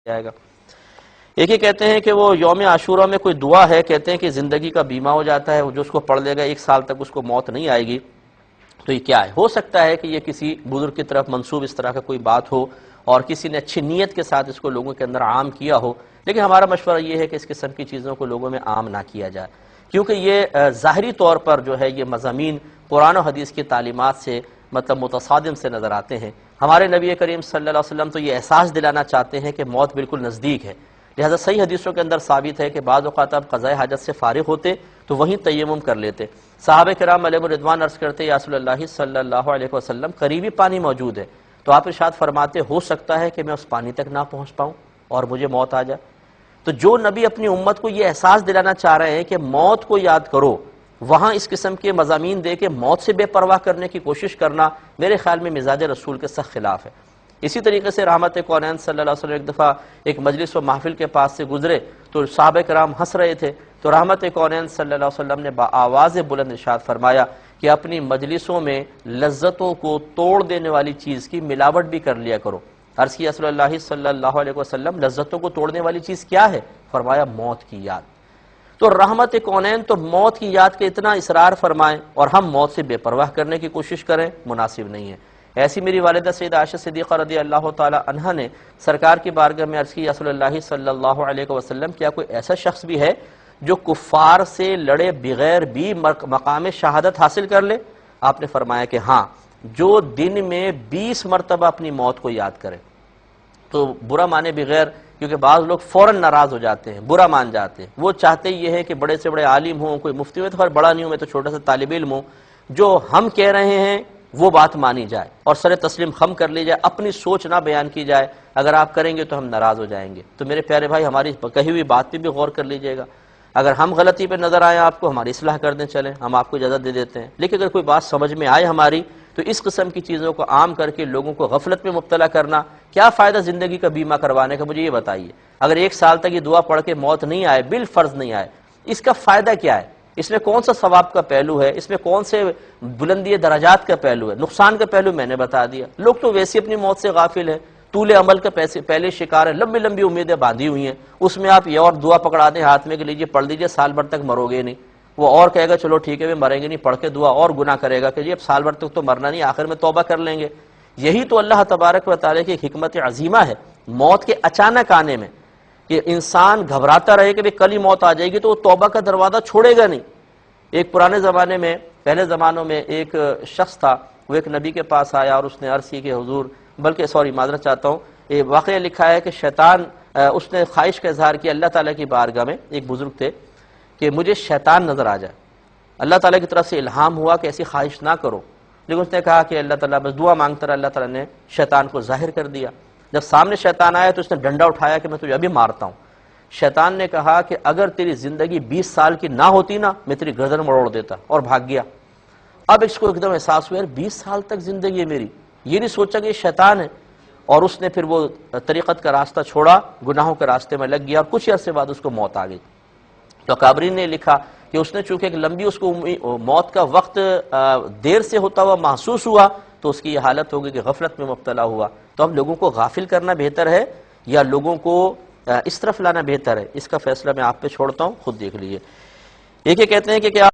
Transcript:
جائے گا۔ ایک یہ کہتے ہیں کہ وہ یوم عاشورہ میں کوئی دعا ہے، کہتے ہیں کہ زندگی کا بیمہ ہو جاتا ہے، جو اس کو پڑھ لے گا 1 سال تک اس کو موت نہیں آئے گی۔ تو یہ کیا ہے؟ ہو سکتا ہے کہ یہ کسی بزرگ کی طرف منسوب اس طرح کا کوئی بات ہو اور کسی نے اچھی نیت کے ساتھ اس کو لوگوں کے اندر عام کیا ہو، لیکن ہمارا مشورہ یہ ہے کہ اس قسم کی چیزوں کو لوگوں میں عام نہ کیا جائے، کیونکہ یہ ظاہری طور پر جو ہے یہ مضامین قرآن و حدیث کی تعلیمات سے متصادم سے نظر آتے ہیں۔ ہمارے نبی کریم صلی اللہ علیہ وسلم تو یہ احساس دلانا چاہتے ہیں کہ موت بالکل نزدیک ہے، لہذا صحیح حدیثوں کے اندر ثابت ہے کہ بعض اوقات آپ قضاء حاجت سے فارغ ہوتے تو وہیں تیمم کر لیتے۔ صحابہ کرام علیہم الرضوان عرض کرتے یا رسول اللہ صلی اللہ علیہ وسلم قریبی پانی موجود ہے، تو آپ ارشاد فرماتے ہو سکتا ہے کہ میں اس پانی تک نہ پہنچ پاؤں اور مجھے موت آ جائے۔ تو جو نبی اپنی امت کو یہ احساس دلانا چاہ رہے ہیں کہ موت کو یاد کرو، وہاں اس قسم کے مضامین دے کے موت سے بے پرواہ کرنے کی کوشش کرنا میرے خیال میں مزاج رسول کے سخت خلاف ہے۔ اسی طریقے سے رحمت کونین صلی اللہ علیہ وسلم ایک دفعہ ایک مجلس و محفل کے پاس سے گزرے تو صحابہ کرام ہنس رہے تھے، تو رحمت کونین صلی اللہ علیہ وسلم نے بآواز بلند ارشاد فرمایا کہ اپنی مجلسوں میں لذتوں کو توڑ دینے والی چیز کی ملاوٹ بھی کر لیا کرو۔ عرض کیا رسول اللہ صلی اللہ علیہ وسلم لذتوں کو توڑنے والی چیز کیا ہے؟ فرمایا موت کی یاد۔ تو رحمت کونین تو موت کی یاد کے اتنا اصرار فرمائیں اور ہم موت سے بے پرواہ کرنے کی کوشش کریں، مناسب نہیں ہے۔ ایسی میری والدہ سیدہ عائشہ صدیقہ رضی اللہ تعالی عنہا نے سرکار کی بارگاہ میں عرض کی یا رسول اللہ صلی اللہ علیہ وسلم کیا کوئی ایسا شخص بھی ہے جو کفار سے لڑے بغیر بھی مقام شہادت حاصل کر لے؟ آپ نے فرمایا کہ ہاں، جو دن میں 20 مرتبہ اپنی موت کو یاد کرے۔ تو برا مانے بغیر، کیونکہ بعض لوگ فوراً ناراض ہو جاتے ہیں، برا مان جاتے ہیں، وہ چاہتے یہ ہے کہ بڑے سے بڑے عالم ہوں، کوئی مفتی میں تو بڑا نہیں ہوں، میں تو چھوٹا سا طالب علم ہوں، جو ہم کہہ رہے ہیں وہ بات مانی جائے اور سر تسلیم خم کر لی جائے، اپنی سوچ نہ بیان کی جائے، اگر آپ کریں گے تو ہم ناراض ہو جائیں گے۔ تو میرے پیارے بھائی، ہماری کہی ہوئی بات پہ بھی غور کر لیجئے گا، اگر ہم غلطی پہ نظر آئیں آپ کو، ہماری اصلاح کر دیں، چلیں ہم آپ کو اجازت دے دیتے ہیں، لیکن اگر کوئی بات سمجھ میں آئے ہماری تو اس قسم کی چیزوں کو عام کر کے لوگوں کو غفلت میں مبتلا کرنا، کیا فائدہ زندگی کا بیمہ کروانے کا؟ مجھے یہ بتائیے، اگر 1 سال تک یہ دعا پڑھ کے موت نہیں آئے، بالفرض نہیں آئے، اس کا فائدہ کیا ہے؟ اس میں کون سا ثواب کا پہلو ہے؟ اس میں کون سے بلندی درجات کا پہلو ہے؟ نقصان کا پہلو میں نے بتا دیا۔ لوگ تو ویسے اپنی موت سے غافل ہیں، طول عمل کا پہلے شکار ہے، لمبی لمبی امیدیں باندھی ہوئی ہیں، اس میں آپ یہ اور دعا پکڑا دیں ہاتھ میں کہ لیجیے پڑھ لیجیے، سال بھر تک مرو گے نہیں۔ وہ اور کہے گا چلو ٹھیک ہے وہ مریں گے نہیں، پڑھ کے دعا اور گناہ کرے گا کہ جی اب سال بھر تک تو مرنا نہیں، آخر میں توبہ کر لیں گے۔ یہی تو اللہ تبارک و تعالیٰ کی ایک حکمت عظیمہ ہے موت کے اچانک آنے میں، کہ انسان گھبراتا رہے کہ کل ہی موت آ جائے گی تو وہ توبہ کا دروازہ چھوڑے گا نہیں۔ ایک پرانے زمانے میں، پہلے زمانوں میں ایک شخص تھا، وہ ایک نبی کے پاس آیا اور اس نے عرض کی کہ حضور، معذرت چاہتا ہوں، یہ واقعہ لکھا ہے کہ شیطان، اس نے خواہش کا اظہار کیا اللہ تعالیٰ کی بارگاہ میں، ایک بزرگ تھے، کہ مجھے شیطان نظر آ جائے۔ اللہ تعالیٰ کی طرف سے الہام ہوا کہ ایسی خواہش نہ کرو، لیکن اس نے کہا کہ اللہ تعالیٰ بس دعا مانگتا رہا، اللہ تعالیٰ نے شیطان کو ظاہر کر دیا۔ جب سامنے شیطان آیا تو اس نے ڈنڈا اٹھایا کہ میں تجھے ابھی مارتا ہوں۔ شیطان نے کہا کہ اگر تیری زندگی 20 سال کی نہ ہوتی نا، میں تیری گردن مروڑ دیتا، اور بھاگ گیا۔ اب اس کو ایک دم احساس ہوا 20 سال تک زندگی ہے میری، یہ نہیں سوچا کہ یہ شیطان ہے، اور اس نے پھر وہ طریقت کا راستہ چھوڑا، گناہوں کے راستے میں لگ گیا، اور کچھ عرصے بعد اس کو موت آ گئی۔ تو اکابرین نے لکھا کہ اس نے چونکہ ایک لمبی اس کو موت کا وقت دیر سے ہوتا ہوا محسوس ہوا، تو اس کی یہ حالت ہوگی کہ غفلت میں مبتلا ہوا۔ تو اب لوگوں کو غافل کرنا بہتر ہے یا لوگوں کو اس طرف لانا بہتر ہے؟ اس کا فیصلہ میں آپ پہ چھوڑتا ہوں، خود دیکھ لیجیے۔ ایک یہ کہتے ہیں کہ کیا